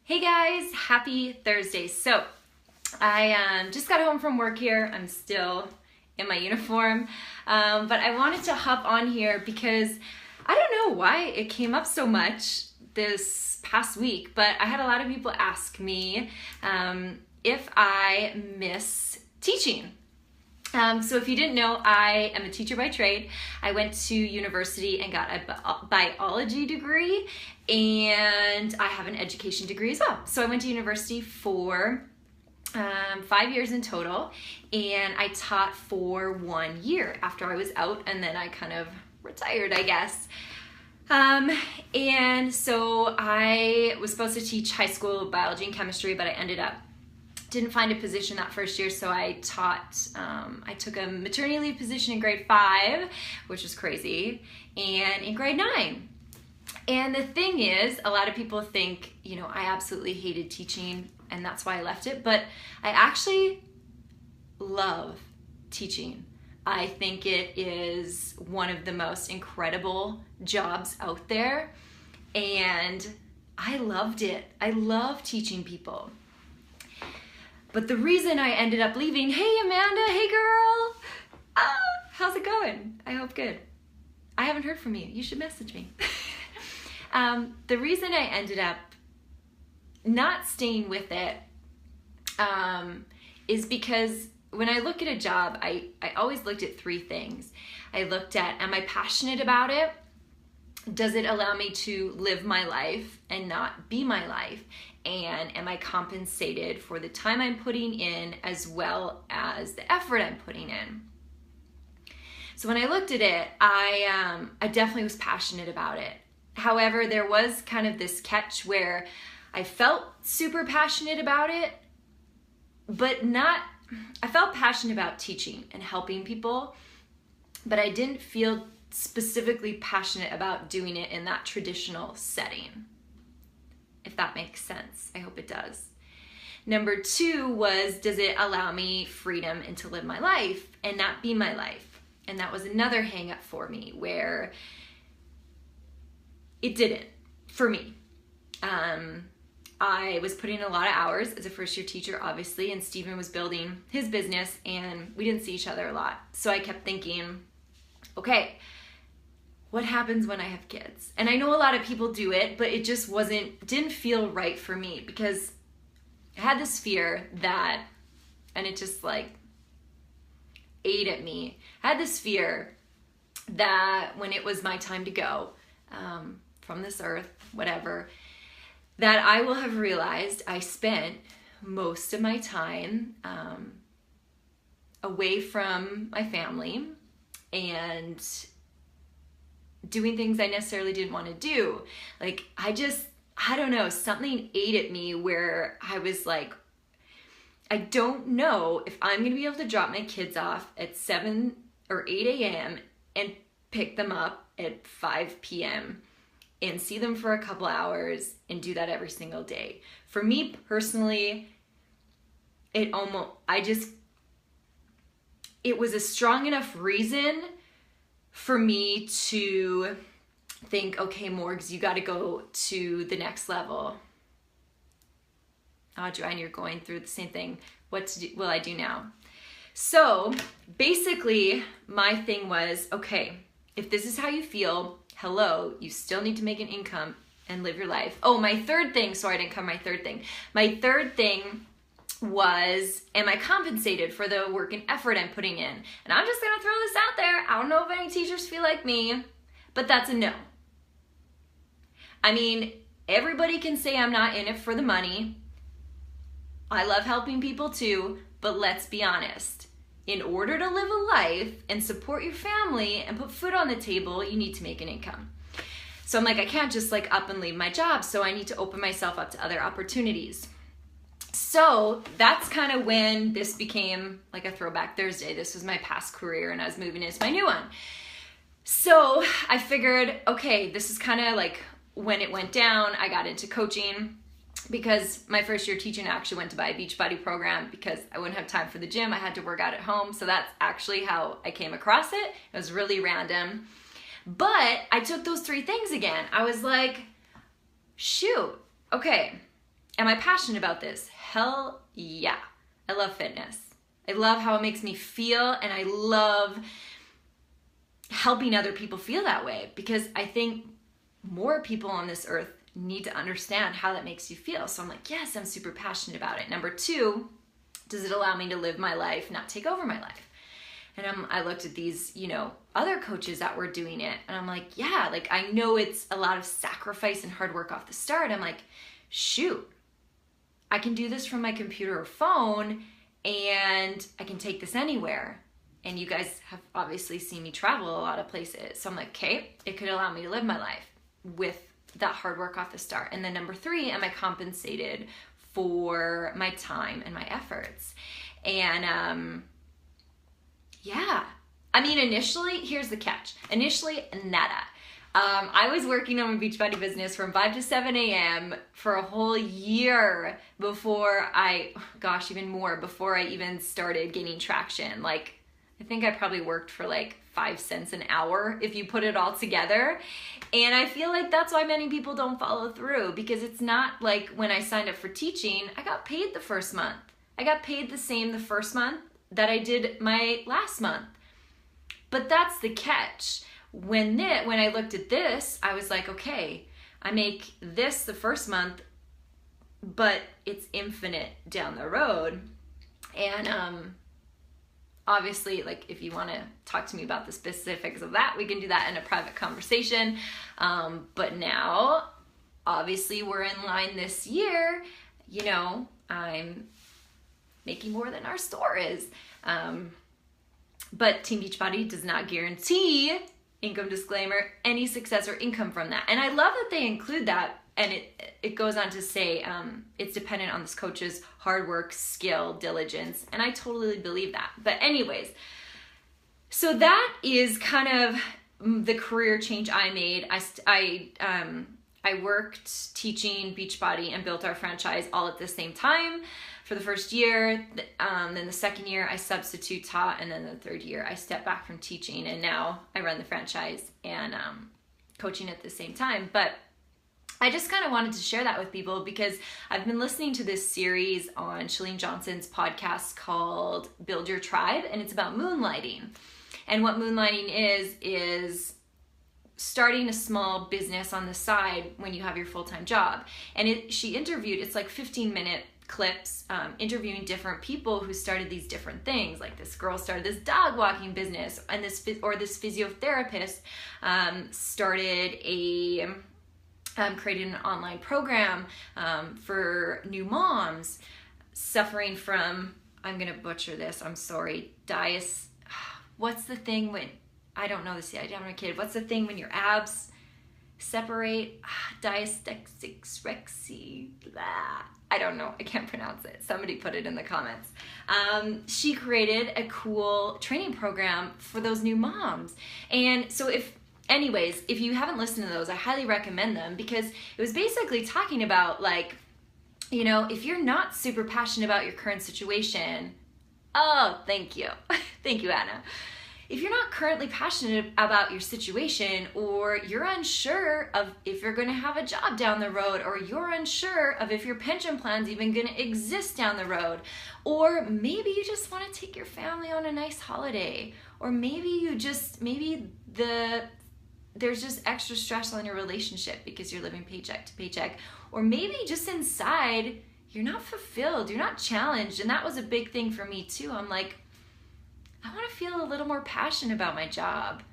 Hey guys, happy Thursday. So I just got home from work here. I'm still in my uniform, but I wanted to hop on here because I don't know why it came up so much this past week, but I had a lot of people ask me if I miss teaching. So if you didn't know, I am a teacher by trade. I went to university and got a biology degree, and I have an education degree as well. So I went to university for 5 years in total, and I taught for 1 year after I was out, and then I kind of retired, I guess. And so I was supposed to teach high school biology and chemistry, but I ended up didn't find a position that first year, so I took a maternity leave position in grade 5, which was crazy, and in grade 9. And the thing is, a lot of people think, I absolutely hated teaching, and that's why I left it, but I actually love teaching. I think it is one of the most incredible jobs out there, and I loved it. I love teaching people. But the reason I ended up leaving, hey Amanda, hey girl, how's it going? I hope good. I haven't heard from you. You should message me. The reason I ended up not staying with it is because when I look at a job, I always looked at 3 things. I looked at, am I passionate about it? Does it allow me to live my life and not be my life? And am I compensated for the time I'm putting in as well as the effort I'm putting in? So when I looked at it, I definitely was passionate about it. However, there was kind of this catch where I felt super passionate about it, but I felt passionate about teaching and helping people, but I didn't feel specifically passionate about doing it in that traditional setting. If that makes sense. I hope it does. Number 2 was, does it allow me freedom and to live my life and not be my life? And that was another hang up for me where it didn't for me. I was putting in a lot of hours as a first year teacher, obviously, and Stephen was building his business and we didn't see each other a lot. So I kept thinking, okay, what happens when I have kids? And I know a lot of people do it, but it just didn't feel right for me because I had this fear that, and it just ate at me. I had this fear that when it was my time to go from this earth, whatever, that I will have realized I spent most of my time away from my family and doing things I necessarily didn't want to do. I don't know, something ate at me where I was like, I don't know if I'm going to be able to drop my kids off at 7 or 8 a.m. and pick them up at 5 p.m. and see them for a couple hours and do that every single day. For me personally, it was a strong enough reason for me to think, okay, Morgs, you got to go to the next level. Oh, Joanne, you're going through the same thing. What will I do now? So basically, my thing was, okay, if this is how you feel, hello, you still need to make an income and live your life. Oh, my third thing, sorry, I didn't cover my third thing. My third thing was, am I compensated for the work and effort I'm putting in? And I'm just gonna throw this out there. I don't know if any teachers feel like me, but that's a no. I mean, everybody can say I'm not in it for the money. I love helping people too, but let's be honest. In order to live a life and support your family and put food on the table, you need to make an income. So I'm like, I can't just up and leave my job, so I need to open myself up to other opportunities. So that's kind of when this became like a throwback Thursday. This was my past career and I was moving into my new one. So I figured, okay, this is kind of when it went down. I got into coaching because my first year teaching, I actually went to buy a Beachbody program because I wouldn't have time for the gym. I had to work out at home. So that's actually how I came across it. It was really random. But I took those 3 things again. I was like, shoot, okay, am I passionate about this? Hell yeah. I love fitness. I love how it makes me feel, and I love helping other people feel that way, because I think more people on this earth need to understand how that makes you feel. So I'm like, yes, I'm super passionate about it. Number two, does it allow me to live my life, not take over my life? And I looked at these, other coaches that were doing it, and I'm like, yeah, like I know it's a lot of sacrifice and hard work off the start. I'm like, shoot, I can do this from my computer or phone, and I can take this anywhere. And you guys have obviously seen me travel a lot of places. So I'm like, okay, it could allow me to live my life with that hard work off the start. And then number three, am I compensated for my time and my efforts? And yeah, I mean, initially, here's the catch. Initially, nada. I was working on my Beachbody business from 5 to 7 a.m. for a whole year before even more, before I even started gaining traction. Like, I think I probably worked for like 5 cents an hour if you put it all together. And I feel like that's why many people don't follow through, because it's not like when I signed up for teaching, I got paid the first month. I got paid the same the first month that I did my last month. But that's the catch. When I looked at this, I was like, okay, I make this the first month, but it's infinite down the road. And obviously, like, if you want to talk to me about the specifics of that, we can do that in a private conversation. But now, obviously, we're in line this year. I'm making more than our store is. But Team Beachbody does not guarantee, income disclaimer, any success or income from that. And I love that they include that. And it goes on to say it's dependent on this coach's hard work, skill, diligence. And I totally believe that. But anyways, so that is kind of the career change I made. I worked teaching Beachbody and built our franchise all at the same time for the first year. Then the second year I substitute taught, and then the third year I stepped back from teaching, and now I run the franchise and coaching at the same time. But I just kind of wanted to share that with people because I've been listening to this series on Chalene Johnson's podcast called Build Your Tribe, and it's about moonlighting. And what moonlighting is starting a small business on the side when you have your full-time job. And she interviewed, it's like 15-minute clips, interviewing different people who started these different things. Like this girl started this dog walking business, and this physiotherapist started created an online program for new moms suffering from, I'm gonna butcher this, I'm sorry, what's the thing when, I don't know this yet, I don't have a kid, what's the thing when your abs separate? Diastexia, I don't know, I can't pronounce it. Somebody put it in the comments. She created a cool training program for those new moms. And so if you haven't listened to those, I highly recommend them, because it was basically talking about, like, if you're not super passionate about your current situation, oh, thank you. Thank you, Anna. If you're not currently passionate about your situation, or you're unsure of if you're going to have a job down the road, or you're unsure of if your pension plan's even going to exist down the road, or maybe you just want to take your family on a nice holiday, or there's just extra stress on your relationship because you're living paycheck to paycheck, or maybe just inside you're not fulfilled, you're not challenged. And that was a big thing for me too. I'm like, I want to feel a little more passionate about my job.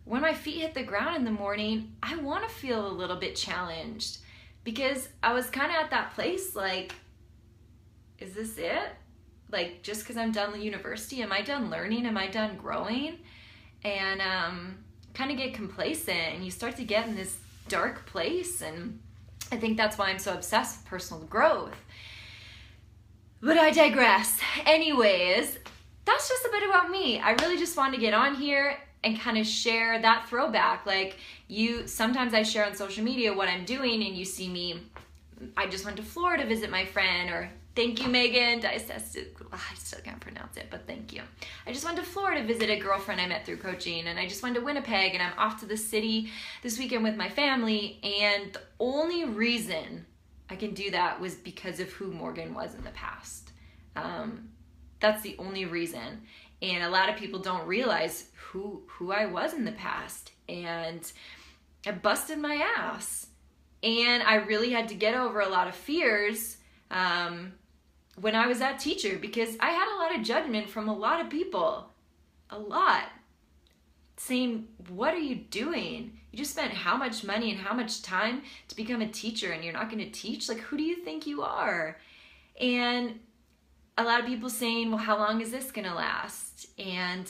When my feet hit the ground in the morning, I want to feel a little bit challenged, because I was kind of at that place like, is this it? Like, just because I'm done with university, am I done learning? Am I done growing? And kind of get complacent, and you start to get in this dark place. And I think that's why I'm so obsessed with personal growth. But I digress. Anyways, that's just a bit about me. I really just wanted to get on here and kind of share that throwback. Like, sometimes I share on social media what I'm doing, and you see me, I just went to Florida to visit my friend, or thank you, Megan. I still can't pronounce it, but thank you. I just went to Florida to visit a girlfriend I met through coaching, and I just went to Winnipeg, and I'm off to the city this weekend with my family. And the only reason I can do that was because of who Morgan was in the past. That's the only reason. And a lot of people don't realize who I was in the past. And I busted my ass. And I really had to get over a lot of fears when I was that teacher, because I had a lot of judgment from a lot of people. A lot. Saying, what are you doing? You just spent how much money and how much time to become a teacher, and you're not going to teach? Like, who do you think you are? And a lot of people saying, well, how long is this going to last? And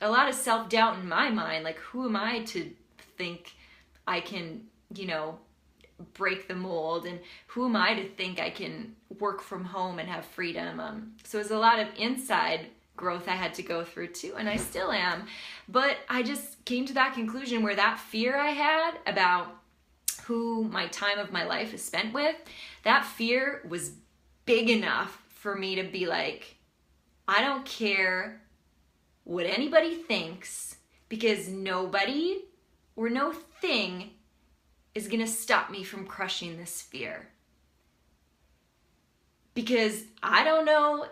a lot of self-doubt in my mind, like, who am I to think I can, break the mold? And who am I to think I can work from home and have freedom? So there's a lot of inside growth I had to go through too, and I still am. But I just came to that conclusion where that fear I had about who my time of my life is spent with, that fear was big enough for me to be like, I don't care what anybody thinks, because nobody or no thing is gonna stop me from crushing this fear. Because I don't know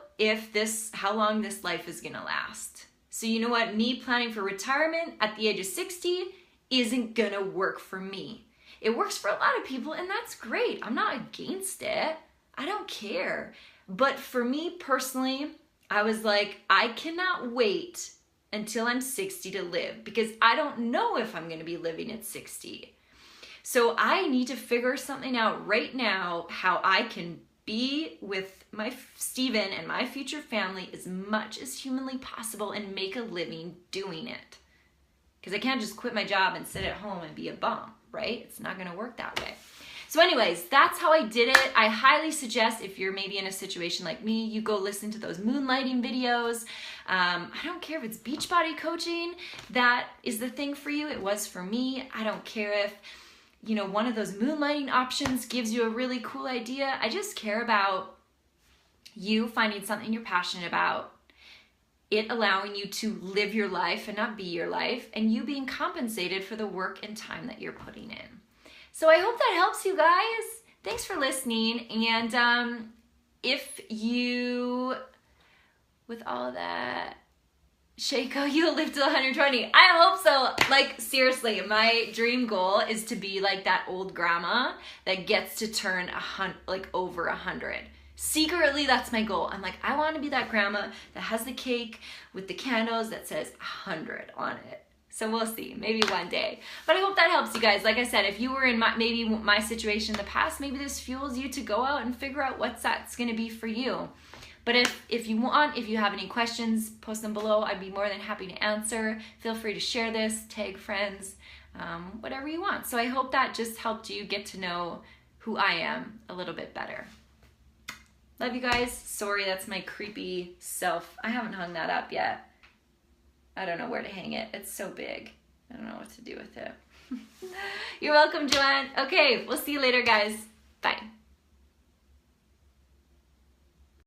how long this life is gonna last. So you know what? Me planning for retirement at the age of 60 isn't gonna work for me. It works for a lot of people, and that's great. I'm not against it. I don't care. But for me personally, I was like, I cannot wait until I'm 60 to live, because I don't know if I'm gonna be living at 60. So I need to figure something out right now, how I can be with my Steven and my future family as much as humanly possible and make a living doing it. Because I can't just quit my job and sit at home and be a bum, right? It's not going to work that way. So anyways, that's how I did it. I highly suggest, if you're maybe in a situation like me, you go listen to those moonlighting videos. I don't care if it's Beachbody coaching that is the thing for you. It was for me. I don't care if one of those moonlighting options gives you a really cool idea. I just care about you finding something you're passionate about, it allowing you to live your life and not be your life, and you being compensated for the work and time that you're putting in. So I hope that helps you guys. Thanks for listening. And if you, with all of that, Shaco, you'll live to 120. I hope so. Like, seriously, my dream goal is to be like that old grandma that gets to turn over 100. Secretly, that's my goal. I'm like, I want to be that grandma that has the cake with the candles that says 100 on it. So we'll see, maybe one day. But I hope that helps you guys. Like I said, if you were in my situation in the past, maybe this fuels you to go out and figure out what's that's going to be for you. But if you have any questions, post them below. I'd be more than happy to answer. Feel free to share this, tag friends, whatever you want. So I hope that just helped you get to know who I am a little bit better. Love you guys. Sorry, that's my creepy self. I haven't hung that up yet. I don't know where to hang it. It's so big. I don't know what to do with it. You're welcome, Joanne. Okay, we'll see you later, guys. Bye.